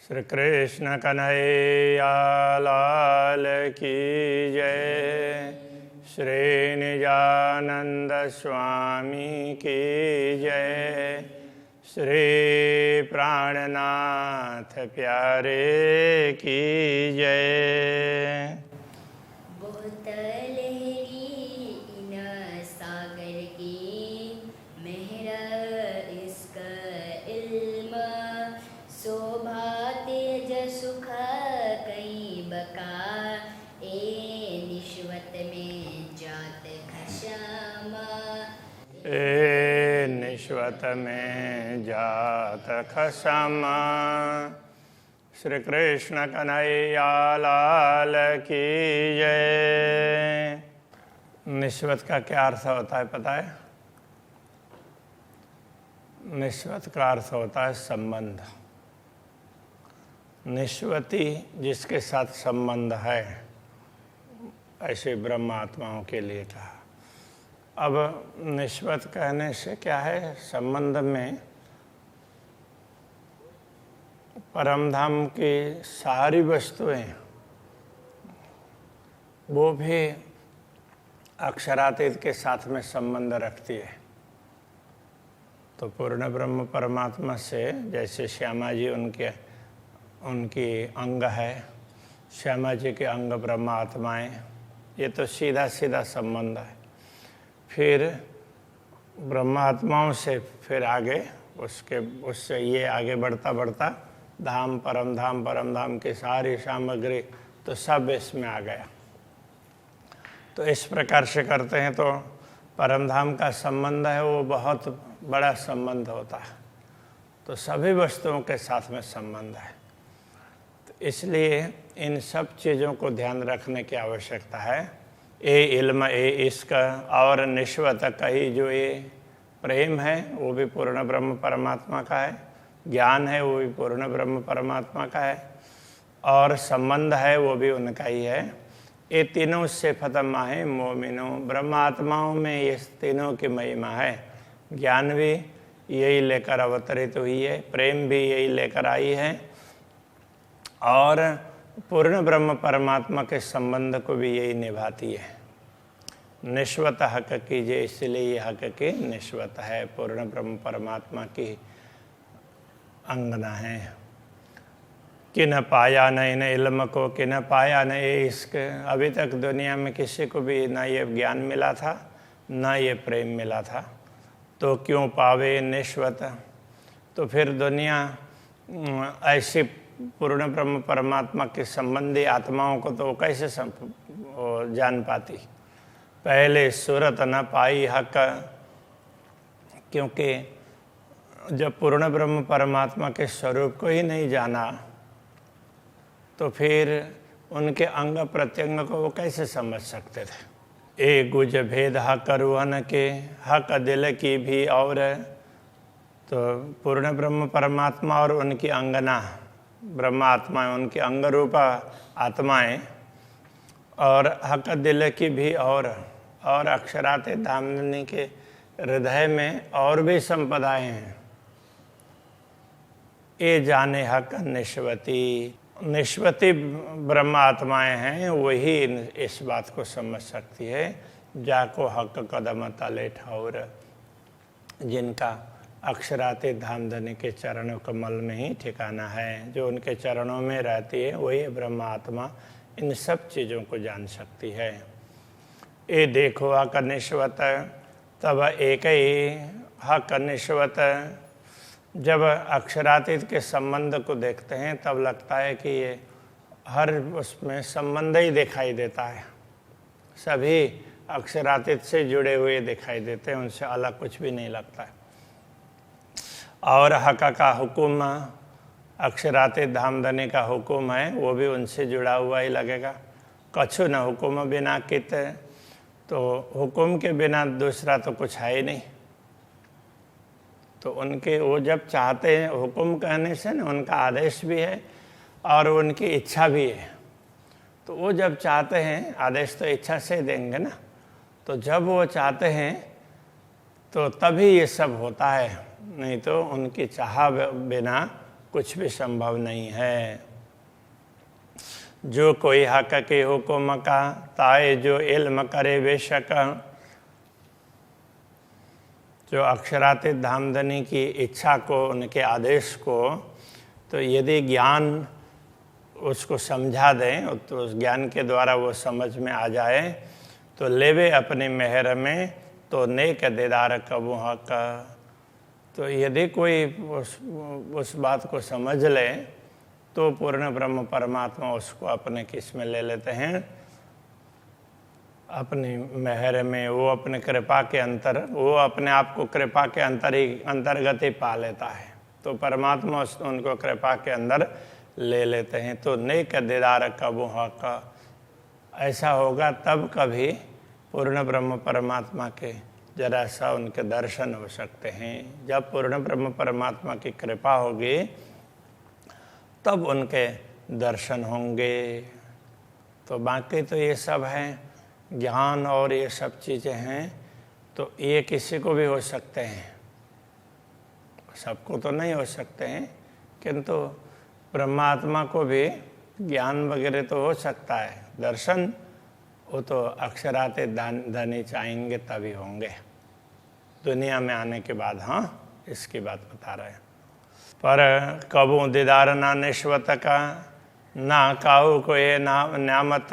श्री कृष्ण कन्हैया लाल की जय। श्री निजानंद स्वामी की जय। श्री प्राणनाथ प्यारे की जय। बहुत लहरी इन सागर की मेहर इश्क इल्म शोभा तेज सुख कई बका ए निश्वत में जात खशमा ए निश्वत में जात खसमा। श्री कृष्ण कन्हैया लाल की जय। निश्वत का क्या अर्थ होता है पता है? निश्वत का अर्थ होता है संबंध। निश्वती जिसके साथ संबंध है, ऐसे ब्रह्म आत्माओं के लिए कहा। अब निश्वत कहने से क्या है? संबंध में परमधाम की सारी वस्तुएं वो भी अक्षरातीत के साथ में संबंध रखती है। तो पूर्ण ब्रह्म परमात्मा से जैसे श्यामा जी उनकी अंग है, श्यामा जी के अंग ब्रह्म आत्माएं, ये तो सीधा सीधा संबंध है। फिर ब्रह्मात्माओं से फिर आगे उससे ये आगे बढ़ता बढ़ता धाम परम धाम की सारी सामग्री तो सब इसमें आ गया। तो इस प्रकार से करते हैं तो परम धाम का संबंध है वो बहुत बड़ा संबंध होता है। तो सभी वस्तुओं के साथ में संबंध है। तो इसलिए इन सब चीज़ों को ध्यान रखने की आवश्यकता है। ए इल्म ए इश्क और निश्वत कही जो ये प्रेम है वो भी पूर्ण ब्रह्म परमात्मा का है। ज्ञान है वो भी पूर्ण ब्रह्म परमात्मा का है। और संबंध है वो भी उनका ही है। ये तीनों सिफत माहे मोमिनो, ब्रह्म आत्माओं में ये तीनों की महिमा है। ज्ञान भी यही लेकर अवतरित हुई है, प्रेम भी यही लेकर आई है, और पूर्ण ब्रह्म परमात्मा के संबंध को भी यही निभाती है। निश्वत हक कीजिए, इसलिए ये हक की निश्वत है, पूर्ण ब्रह्म परमात्मा की अंगना है। कि न पाया न इन इल्म को, कि न पाया न ये इश्क। अभी तक दुनिया में किसी को भी न ये ज्ञान मिला था न ये प्रेम मिला था, तो क्यों पावे निश्वत। तो फिर दुनिया ऐसी पूर्ण ब्रह्म परमात्मा के संबंधी आत्माओं को तो कैसे जान पाती। पहले सूरत न पाई हक, क्योंकि जब पूर्ण ब्रह्म परमात्मा के स्वरूप को ही नहीं जाना तो फिर उनके अंग प्रत्यंग को वो कैसे समझ सकते थे। ए गुज भेद हक रुहन के, हक दिल की भी। और तो पूर्ण ब्रह्म परमात्मा और उनकी अंगना ब्रह्म आत्माएं, उनकी अंग रूपा आत्माएं, और हक दिल की भी। और अक्षराते धामनी के हृदय में और भी संपदाएं हैं। ये जाने हक निश्वती, निश्वती ब्रह्म आत्माएं हैं, वही इस बात को समझ सकती है। जाको हक कदम तले ठौर, जिनका अक्षराते धामधनी के चरणों कमल में ही ठिकाना है, जो उनके चरणों में रहती है, वही ब्रह्म आत्मा इन सब चीज़ों को जान सकती है। ये देखो हक निश्वत, तब एक ही हक निश्वत। जब अक्षरातीत के संबंध को देखते हैं तब लगता है कि ये हर उसमें संबंध ही दिखाई देता है। सभी अक्षरातीत से जुड़े हुए दिखाई देते हैं, उनसे अलग कुछ भी नहीं लगता है। और हक का हुक्म, अक्षरातीत धामधनी का हुक्म है, वो भी उनसे जुड़ा हुआ ही लगेगा। कछु न हुक्म बिना कित, तो हुक्म के बिना दूसरा तो कुछ है ही नहीं। तो उनके वो जब चाहते हैं, हुक्म कहने से ना उनका आदेश भी है और उनकी इच्छा भी है। तो वो जब चाहते हैं, आदेश तो इच्छा से देंगे ना, तो जब वो चाहते हैं तो तभी ये सब होता है, नहीं तो उनकी चाह बिना कुछ भी संभव नहीं है। जो कोई हक के हुक्म का ताए जो इल्म करे बेशक, जो अक्षरातीत धामधनी की इच्छा को, उनके आदेश को, तो यदि ज्ञान उसको समझा दें तो उस ज्ञान के द्वारा वो समझ में आ जाए तो लेवे अपनी मेहर में तो नेक दीदार कबू हक। तो यदि कोई उस बात को समझ ले तो पूर्ण ब्रह्म परमात्मा उसको अपने किस में ले लेते हैं, अपनी मेहर में। वो अपने कृपा के अंतर, वो अपने आप को कृपा के अंतर्गत ही पा लेता है, तो परमात्मा उनको कृपा के अंदर ले लेते हैं। तो नेक दीदार कबू हक, ऐसा होगा तब कभी पूर्ण ब्रह्म परमात्मा के जरा सा उनके दर्शन हो सकते हैं। जब पूर्ण ब्रह्म परमात्मा की कृपा होगी तब उनके दर्शन होंगे। तो बाकी तो ये सब हैं, ज्ञान और ये सब चीज़ें हैं, तो ये किसी को भी हो सकते हैं, सबको तो नहीं हो सकते हैं, किंतु ब्रह्मात्मा को भी ज्ञान वगैरह तो हो सकता है। दर्शन वो तो अक्षरातीत धनी चाहेंगे तभी होंगे, दुनिया में आने के बाद। हाँ, इसकी बात बता रहे हैं। पर कबू दीदार ना निश्वत का, ना काऊ को ये न्यामत।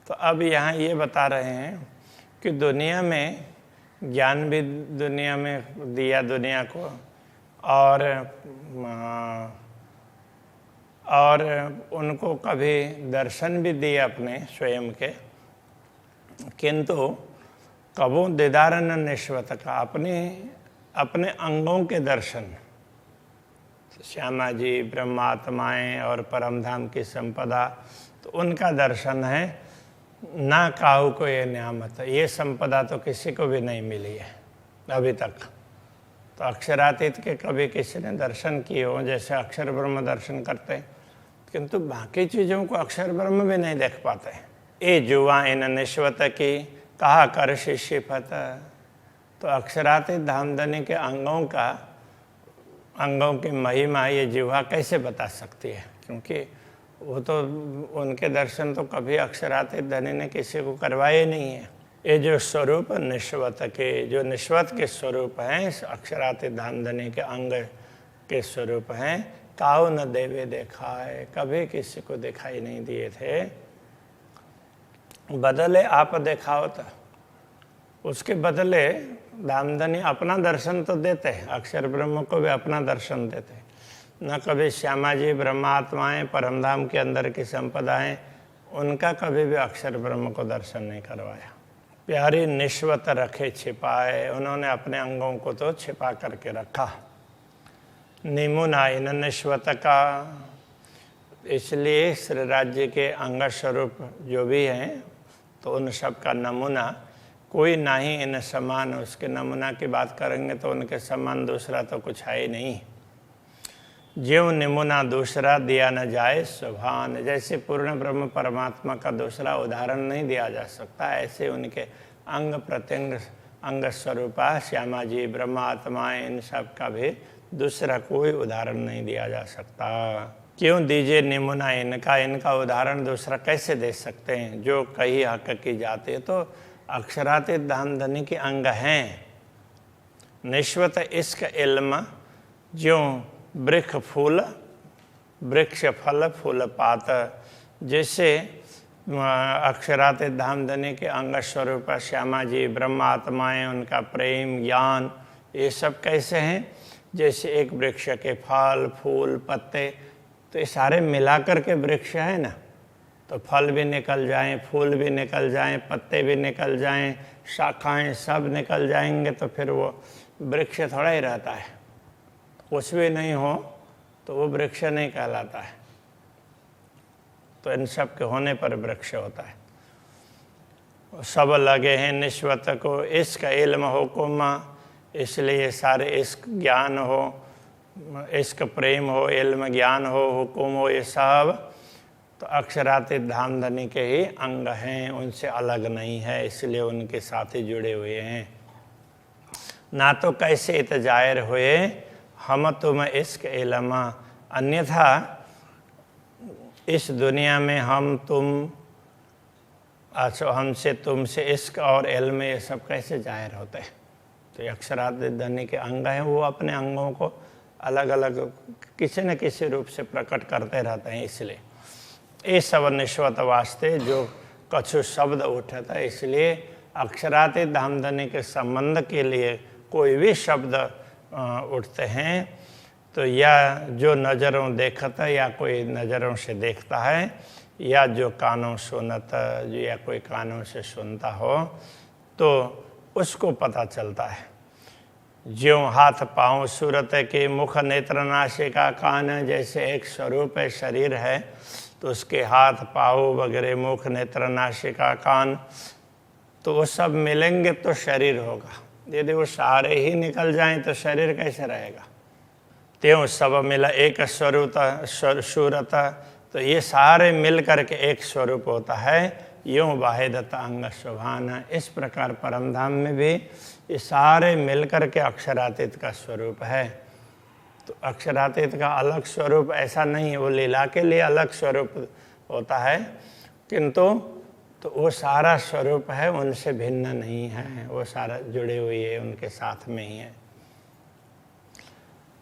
तो अब यहाँ ये बता रहे हैं कि दुनिया में ज्ञान भी दुनिया में दिया दुनिया को, और उनको कभी दर्शन भी दिए अपने स्वयं के, किंतु कबू दीदार न निश्वत का, अपने अंगों के दर्शन, श्यामा जी, ब्रह्मात्माएं और परमधाम की संपदा, तो उनका दर्शन है। ना काहू को ये न्यामत, ये संपदा तो किसी को भी नहीं मिली है अभी तक। तो अक्षरातीत के कभी किसी ने दर्शन किए हो, जैसे अक्षर ब्रह्म दर्शन करते हैं, किंतु बाकी चीज़ों को अक्षर ब्रह्म भी नहीं देख पाते। ए जुआ इन निश्वत की कहा कर शिष्यपत। तो अक्षरातीत धामधनी के अंगों की महिमा ये जिह्वा कैसे बता सकती है, क्योंकि वो तो उनके दर्शन तो कभी अक्षरातीत धनी ने किसी को करवाए नहीं है। ये जो स्वरूप निश्वत के, जो निश्वत के स्वरूप हैं, अक्षरातीत धामधनी के अंग के स्वरूप हैं, काऊ न देवे देखा है, कभी किसी को दिखाई नहीं दिए थे। बदले आप देखाओ तो उसके बदले धामधनी अपना दर्शन तो देते हैं, अक्षर ब्रह्म को भी अपना दर्शन देते हैं। न कभी श्यामा जी, ब्रह्मात्माएं, परमधाम के अंदर की संपदाएं, उनका कभी भी अक्षर ब्रह्म को दर्शन नहीं करवाया। प्यारी निश्वत रखे छिपाए, उन्होंने अपने अंगों को तो छिपा करके रखा। निमुना इन निश्वत का, इसलिए श्री राज्य के अंग स्वरूप जो भी हैं, तो उन सब का नमूना कोई नहीं इन समान। उसके नमूना की बात करेंगे तो उनके समान दूसरा तो कुछ है ही नहीं। ज्यों निमुना दूसरा दिया न जाए सुभान, जैसे पूर्ण ब्रह्म परमात्मा का दूसरा उदाहरण नहीं दिया जा सकता, ऐसे उनके अंग प्रत्यंग अंग स्वरूपा श्यामा जी, ब्रह्मात्माएं, इन सब का भी दूसरा कोई उदाहरण नहीं दिया जा सकता। क्यों दीजिए निमुना इनका उदाहरण दूसरा कैसे दे सकते हैं, जो कहीं हक की जाती है। तो अक्षरातीत धामधनी के अंग हैं। निश्वत इश्क इल्म, ज्यों वृक्ष फूल, वृक्ष फल फूल पात, जैसे अक्षरातीत धामधनी के अंग स्वरूप श्यामा जी, ब्रह्मात्माएं, उनका प्रेम, ज्ञान, ये सब कैसे हैं, जैसे एक वृक्ष के फल, फूल, पत्ते, तो ये सारे मिलाकर के वृक्ष है ना। तो फल भी निकल जाएं, फूल भी निकल जाएं, पत्ते भी निकल जाएं, शाखाएं सब निकल जाएंगे, तो फिर वो वृक्ष थोड़ा ही रहता है। कुछ भी नहीं हो तो वो वृक्ष नहीं कहलाता है। तो इन सब के होने पर वृक्ष होता है। सब लगे हैं निश्वत को इश्क इल्म हुकुम, इसलिए सारे इश्क ज्ञान हो, इश्क प्रेम हो, इल्म ज्ञान हो, हुकुम हो, ये सब तो अक्षरातीत धामधनी के ही अंग हैं, उनसे अलग नहीं है, इसलिए उनके साथ ही जुड़े हुए हैं। ना तो कैसे इतजायर हुए हम तुम इश्क इल्म, अन्यथा इस दुनिया में हम तुम, अच्छा हमसे तुमसे, इश्क और इल्म में ये सब कैसे जाहिर होते हैं? तो अक्षरातीत धनी के अंग हैं, वो अपने अंगों को अलग अलग किसी न किसी रूप से प्रकट करते रहते हैं। इसलिए ये सब निश्वत वास्ते जो कछु शब्द उठता है, इसलिए अक्षरातीत धामधनी के संबंध के लिए कोई भी शब्द उठते हैं तो या जो नज़रों देखता है या कोई नज़रों से देखता है, या जो कानों सुनता या कोई कानों से सुनता हो तो उसको पता चलता है। ज्यों हाथ पाँव सूरत के मुख नेत्र नासिका कान, जैसे एक स्वरूप है शरीर है तो उसके हाथ पाँव वगैरह मुख नेत्र नासिका कान, तो वो सब मिलेंगे तो शरीर होगा। यदि वो सारे ही निकल जाएं तो शरीर कैसे रहेगा? त्यों सब मिला एक सूरत, तो ये सारे मिल करके एक स्वरूप होता है। यूँ वाहिदत अंग शोभान, इस प्रकार परमधाम में भी ये सारे मिल करके अक्षरातीत का स्वरूप है। तो अक्षरातीत का अलग स्वरूप ऐसा नहीं है, वो लीला के लिए अलग स्वरूप होता है, किंतु तो वो सारा स्वरूप है, उनसे भिन्न नहीं है, वो सारा जुड़े हुए है, उनके साथ में ही है।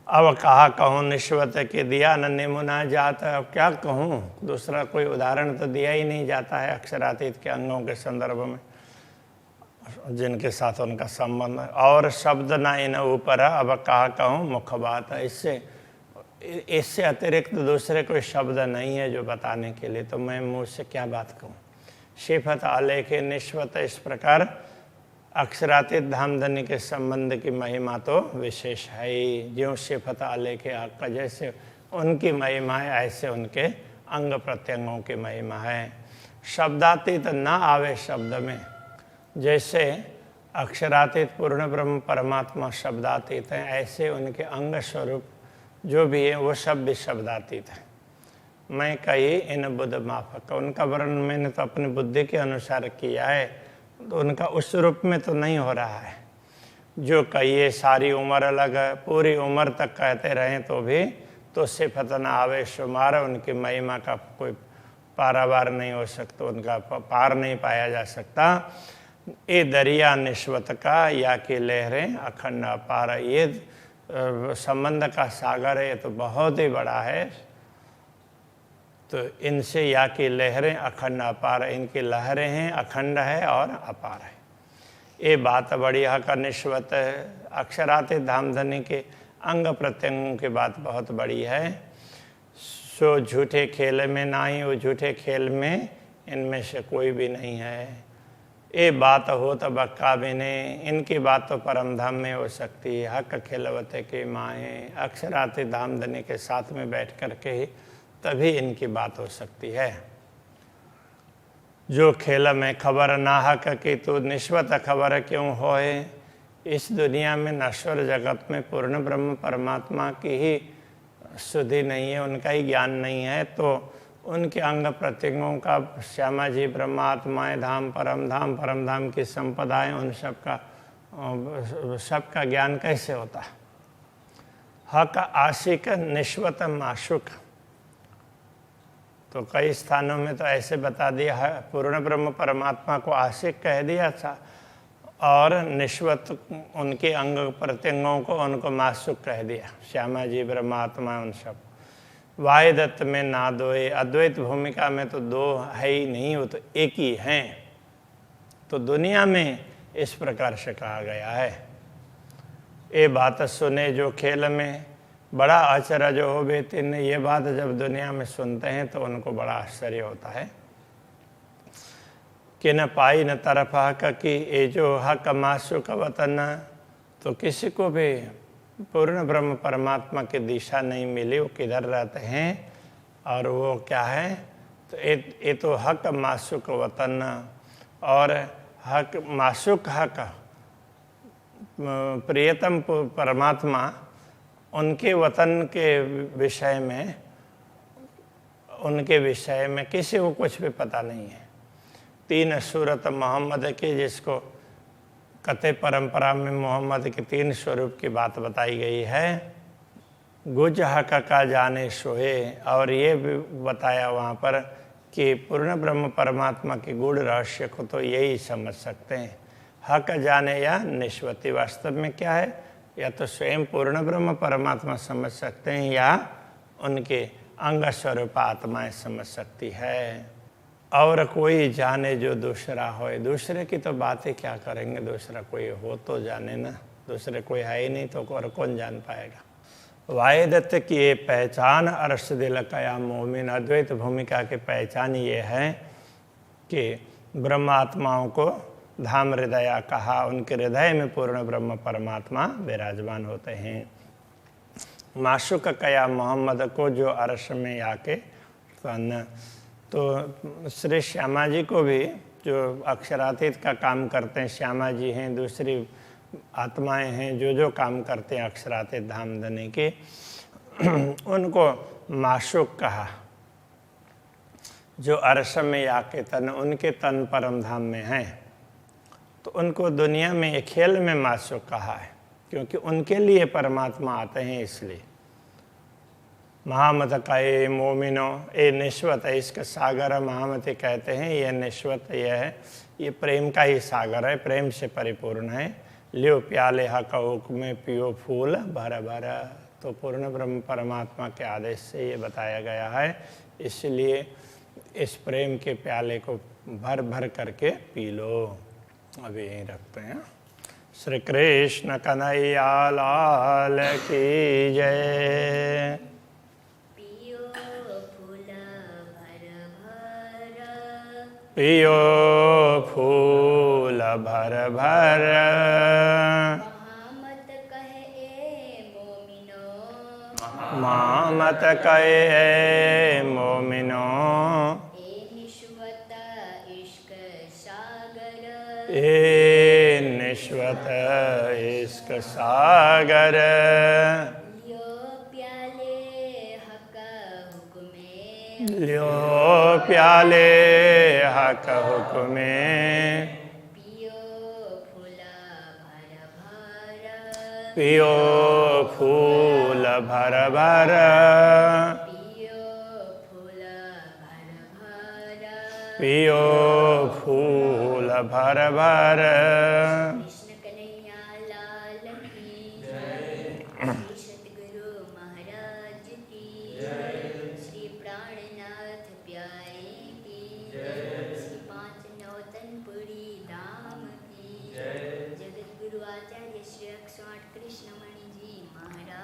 अब कहा कहूँ निश्वत के दिया न निमुना जाता, अब क्या कहूँ, दूसरा कोई उदाहरण तो दिया ही नहीं जाता है अक्षरातीत के अंगों के संदर्भ में जिनके साथ उनका संबंध है। और शब्द ना इन ऊपर, अब कहा कहूँ मुख्य बात है, इससे अतिरिक्त दूसरे कोई शब्द नहीं है जो बताने के लिए, तो मैं मुँह से क्या बात कहूँ। शिफत आलेखे निश्वत, इस प्रकार अक्षरातीत धामधनी के संबंध की महिमा तो विशेष है ही। ज्यों शिफत आलेखे आका, जैसे उनकी महिमा है ऐसे उनके अंग प्रत्यंगों की महिमा है। शब्दातीत न आवे शब्द में, जैसे अक्षरातीत पूर्ण ब्रह्म परमात्मा शब्दातीत हैं, ऐसे उनके अंग स्वरूप जो भी है वो सब भी शब्दातीत है। मैं कही इन बुद्ध माफक, उनका वर्णन मैंने तो अपनी बुद्धि के अनुसार किया है, तो उनका उस रूप में तो नहीं हो रहा है। जो कहिए सारी उम्र अलग है, पूरी उम्र तक कहते रहें तो भी तो सिफत न आवे शुमार, उनकी महिमा का कोई पारावार नहीं हो सकता, उनका पार नहीं पाया जा सकता। ये दरिया निश्वत का या कि लहरें अखंड अपार, ये संबंध का सागर है, ये तो बहुत ही बड़ा है। तो इनसे या की लहरें अखंड अपार, इनकी लहरें हैं, अखंड है और अपार है। ये बात बड़ी हक निश्वत अक्षरातीत धामधनी के अंग प्रत्यंगों की बात बहुत बड़ी है। सो झूठे खेल में नहीं, वो झूठे खेल में इनमें से कोई भी नहीं है। ये बात हो तो बक्का भी नहीं, इनकी बात तो परमधाम में हो सकती है। हक खिलवते की माएँ, अक्षरातीत धामधनी के साथ में बैठ कर के ही तभी इनकी बात हो सकती है। जो खेल में खबर ना हक की, तो निश्वत खबर क्यों होए। इस दुनिया में नश्वर जगत में पूर्ण ब्रह्म परमात्मा की ही सुधि नहीं है, उनका ही ज्ञान नहीं है, तो उनके अंग प्रत्यंगों का श्यामा जी ब्रह्मात्माएँ धाम परम धाम की संपदाएँ, उन सबका ज्ञान कैसे होता है। हक आशिक निश्वत माशुक, तो कई स्थानों में तो ऐसे बता दिया है, पूर्ण ब्रह्म परमात्मा को आशिक कह दिया था और निश्वत उनके अंग प्रत्यंगों को उनको माशुक कह दिया। श्यामा जी ब्रह्मात्मा उन सब वाहिदत्त में ना दोए, अद्वैत भूमिका में तो दो है ही नहीं, वो तो एक ही हैं। तो दुनिया में इस प्रकार से कहा गया है। ये बात सुने जो खेल में बड़ा आश्चर्य हो बेतिन, ये बात जब दुनिया में सुनते हैं तो उनको बड़ा आश्चर्य होता है कि न पाई न तरफ हक की, ये जो हक माशुक वतन, तो किसी को भी पूर्ण ब्रह्म परमात्मा की दिशा नहीं मिली, वो किधर रहते हैं और वो क्या है। तो ये तो हक माशुक वतन, और हक माशुक हक प्रियतम परमात्मा, उनके वतन के विषय में, उनके विषय में किसी को कुछ भी पता नहीं है। तीन सूरत मोहम्मद की, जिसको कते परंपरा में मोहम्मद के तीन स्वरूप की बात बताई गई है। गुज हक का जाने सोए, और ये भी बताया वहाँ पर कि पूर्ण ब्रह्म परमात्मा के गुण रहस्य को तो यही समझ सकते हैं। हक जाने या निष्वती वास्तव में क्या है, या तो स्वयं पूर्ण ब्रह्म परमात्मा समझ सकते हैं या उनके अंग स्वरूप आत्माएं समझ सकती है। और कोई जाने जो दूसरा हो, दूसरे की तो बातें क्या करेंगे, दूसरा कोई हो तो जाने ना, दूसरे कोई है ही नहीं तो और कौन जान पाएगा। वायुदत्त की ये पहचान अरश दिल कया मोमिन, अद्वैत भूमिका की पहचान ये है कि ब्रह्मात्माओं को धाम हृदया कहा, उनके हृदय में पूर्ण ब्रह्म परमात्मा विराजमान होते हैं। माशुक कया मोहम्मद को जो अरश में आके तन, तो श्री श्यामा जी को भी जो अक्षरातीत का काम करते हैं, श्यामा जी हैं, दूसरी आत्माएं हैं जो जो काम करते हैं अक्षरातीत धाम देने के, उनको माशुक कहा। जो अरश में आके तन, उनके तन परम धाम में हैं, तो उनको दुनिया में एक खेल में माशुक कहा है, क्योंकि उनके लिए परमात्मा आते हैं। इसलिए महामत का ये मोमिनो, ये निश्वत है, इसका सागर महामती कहते हैं। ये निश्वत ये है, ये प्रेम का ही सागर है, प्रेम से परिपूर्ण है। लियो प्याले हक में पियो फूल भरा भरा, तो पूर्ण ब्रह्म परमात्मा के आदेश से ये बताया गया है। इसलिए इस प्रेम के प्याले को भर भर करके पी लो। अभी यहीं रखते हैं। श्री कृष्ण कन्हैया लाल की जय। पियो फूल भर भर, महामत कहे मोमिनो, महामत कहे मोमिनो, ए निश्वत इश्क सागर, ए निश्वत इश्क सागर, लियो प्याले हक हुक्मे, लियो प्याले हक हुक्मे, पियो फूला भर भर, पियो फूल भर भर, पियो फूला भर भर, पियो फूल भर भर। कृष्ण कन्हैया लाल की जय, श्री सतगुरु महाराज की जय, श्री प्राणनाथ प्यारे की जय, श्री पांच नौतनपुरी धाम की जय, जगत गुरु आचार्य श्री 108 कृष्णमणि जी महाराज